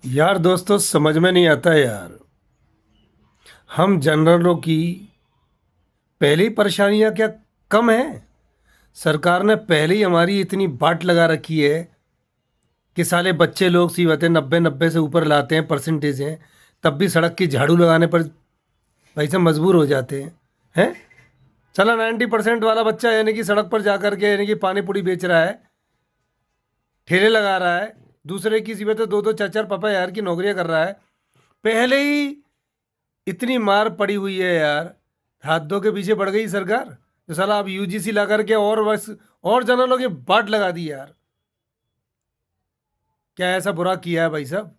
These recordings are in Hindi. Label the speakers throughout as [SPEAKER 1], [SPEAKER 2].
[SPEAKER 1] यार दोस्तों समझ में नहीं आता यार। हम जनरलों की पहली परेशानियां क्या कम है? सरकार ने पहले ही हमारी इतनी बाट लगा रखी है कि साले बच्चे लोग सी बातें 90 90 से ऊपर लाते हैं, परसेंटेज हैं, तब भी सड़क की झाड़ू लगाने पर भाई साहब मजबूर हो जाते हैं। चला 90% वाला बच्चा यानी कि सड़क पर जा कर के यानी कि पानी पूरी बेच रहा है, ठेले लगा रहा है, दूसरे की सी बातें दो दो चार चार पापा यार की नौकरियां कर रहा है। पहले ही इतनी मार पड़ी हुई है यार, हाथ धो के पीछे पड़ गई सरकार। तो साला अब यूजीसी ला करके और बस और जनरलों की बाट लगा दी यार। क्या ऐसा बुरा किया है भाई साहब?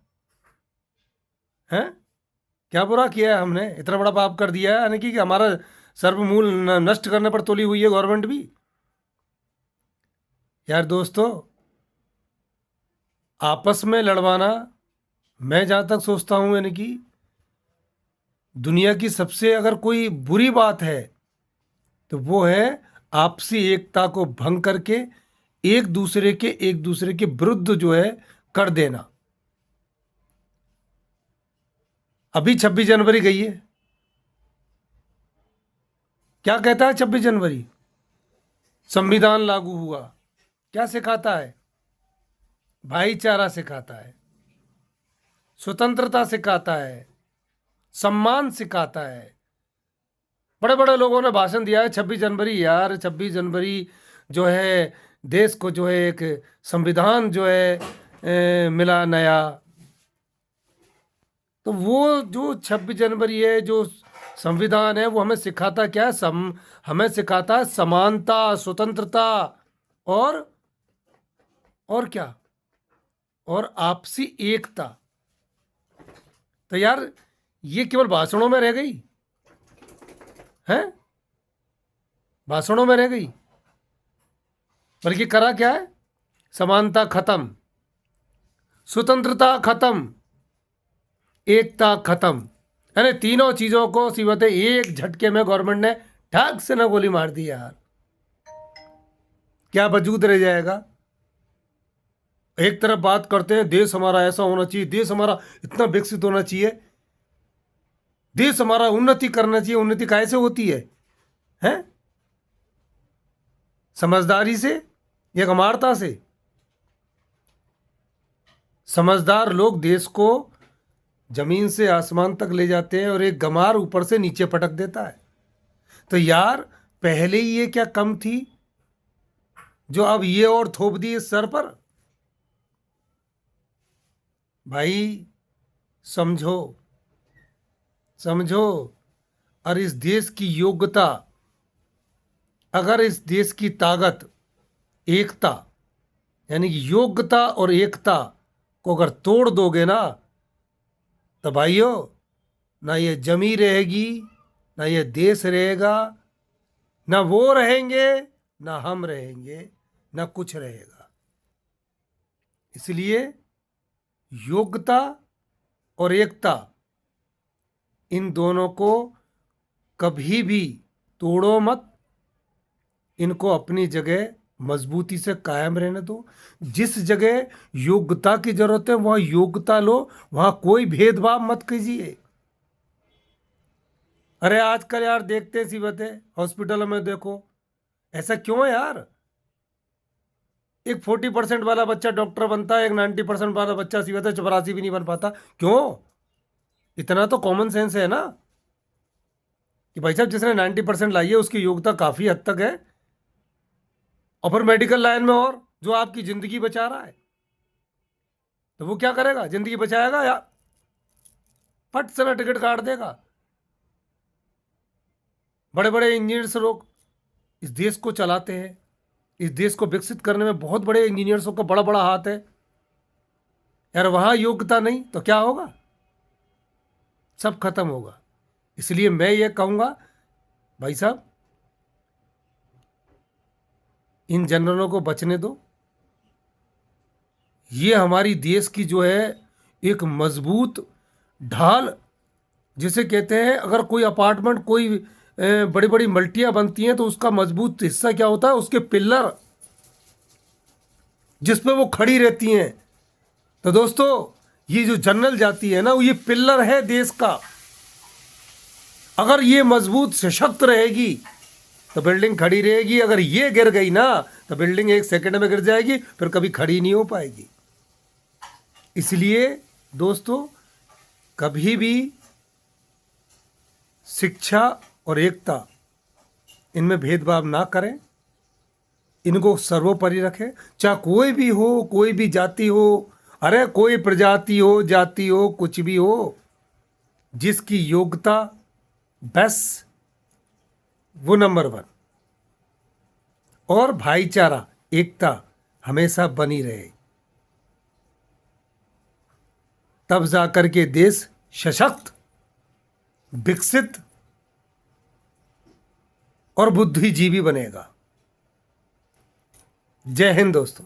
[SPEAKER 1] हैं? क्या बुरा किया है हमने? इतना बड़ा पाप कर दिया है यानी कि हमारा सर्वमूल नष्ट करने पर तुली हुई है गवर्नमेंट भी। यार दोस्तों, आपस में लड़वाना, मैं जहाँ तक सोचता हूँ यानी कि दुनिया की सबसे अगर कोई बुरी बात है तो वो है आपसी एकता को भंग करके एक दूसरे के विरुद्ध जो है कर देना। अभी 26 जनवरी गई है, क्या कहता है 26 जनवरी? संविधान लागू हुआ, क्या सिखाता है? भाईचारा सिखाता है, स्वतंत्रता सिखाता है, सम्मान सिखाता है। बड़े बड़े लोगों ने भाषण दिया है 26 जनवरी। यार 26 जनवरी जो है देश को जो है एक संविधान जो है मिला नया। तो वो जो 26 जनवरी है, जो संविधान है, वो हमें सिखाता क्या है? हमें सिखाता है समानता, स्वतंत्रता और और क्या? और आपसी एकता। तो यार ये केवल भाषणों में रह गई है? भाषणों में रह गई, बल्कि करा क्या है? समानता खत्म, स्वतंत्रता खत्म, एकता खत्म। यानी तीनों चीजों को सीबत एक झटके में गवर्नमेंट ने ठाक से ना गोली मार दी यार। क्या वजूद रह जाएगा? एक तरफ बात करते हैं देश हमारा ऐसा होना चाहिए, देश हमारा इतना विकसित होना चाहिए, देश हमारा उन्नति करना चाहिए। उन्नति कैसे होती है? हैं? समझदारी से या गमारता से? समझदार लोग देश को जमीन से आसमान तक ले जाते हैं और एक गमार ऊपर से नीचे पटक देता है। तो यार पहले ही ये क्या कम थी जो अब ये और थोप दी इस सर पर? भाई समझो, समझो। और इस देश की योग्यता, अगर इस देश की ताकत एकता यानी कि योग्यता और एकता को अगर तोड़ दोगे ना, तो भाइयों ना ये जमी रहेगी, ना ये देश रहेगा, ना वो रहेंगे, ना हम रहेंगे, ना कुछ रहेगा। इसलिए योग्यता और एकता, इन दोनों को कभी भी तोड़ो मत। इनको अपनी जगह मजबूती से कायम रहने दो। जिस जगह योग्यता की जरूरत है वहां योग्यता लो, वहां कोई भेदभाव मत कीजिए। अरे आजकल यार देखते हैं सी बातें, हॉस्पिटलों में देखो, ऐसा क्यों है यार? एक 40% वाला बच्चा डॉक्टर बनता है, एक 90% वाला बच्चा सी बात है चपरासी भी नहीं बन पाता। क्यों? इतना तो कॉमन सेंस है ना कि भाई साहब जिसने 90% लाई है उसकी योग्यता काफी हद तक है, और फिर मेडिकल लाइन में और जो आपकी जिंदगी बचा रहा है, तो वो क्या करेगा? जिंदगी बचाएगा या फट से ना टिकट काट देगा? बड़े बड़े इंजीनियर्स लोग इस देश को चलाते हैं, इस देश को विकसित करने में बहुत बड़े इंजीनियर्सों का बड़ा बड़ा हाथ है। यार वहां योग्यता नहीं तो क्या होगा? सब खत्म होगा। इसलिए मैं ये कहूंगा भाई साहब, इन जनरलों को बचने दो। ये हमारी देश की जो है एक मजबूत ढाल, जिसे कहते हैं अगर कोई अपार्टमेंट, कोई बड़ी बड़ी मल्टियां बनती हैं तो उसका मजबूत हिस्सा क्या होता है? उसके पिल्लर, जिस पे वो खड़ी रहती हैं। तो दोस्तों ये जो जनरल जाति है ना, ये पिल्लर है देश का। अगर ये मजबूत सशक्त रहेगी तो बिल्डिंग खड़ी रहेगी, अगर ये गिर गई ना तो बिल्डिंग एक सेकंड में गिर जाएगी, फिर कभी खड़ी नहीं हो पाएगी। इसलिए दोस्तों, कभी भी शिक्षा और एकता, इनमें भेदभाव ना करें, इनको सर्वोपरि रखें। चाहे कोई भी हो, कोई भी जाति हो, अरे कोई प्रजाति हो, जाति हो, कुछ भी हो, जिसकी योग्यता बस वो नंबर 1, और भाईचारा, एकता हमेशा बनी रहे, तब जाकर के देश सशक्त, विकसित और बुद्धिजीवी बनेगा। जय हिंद दोस्तों।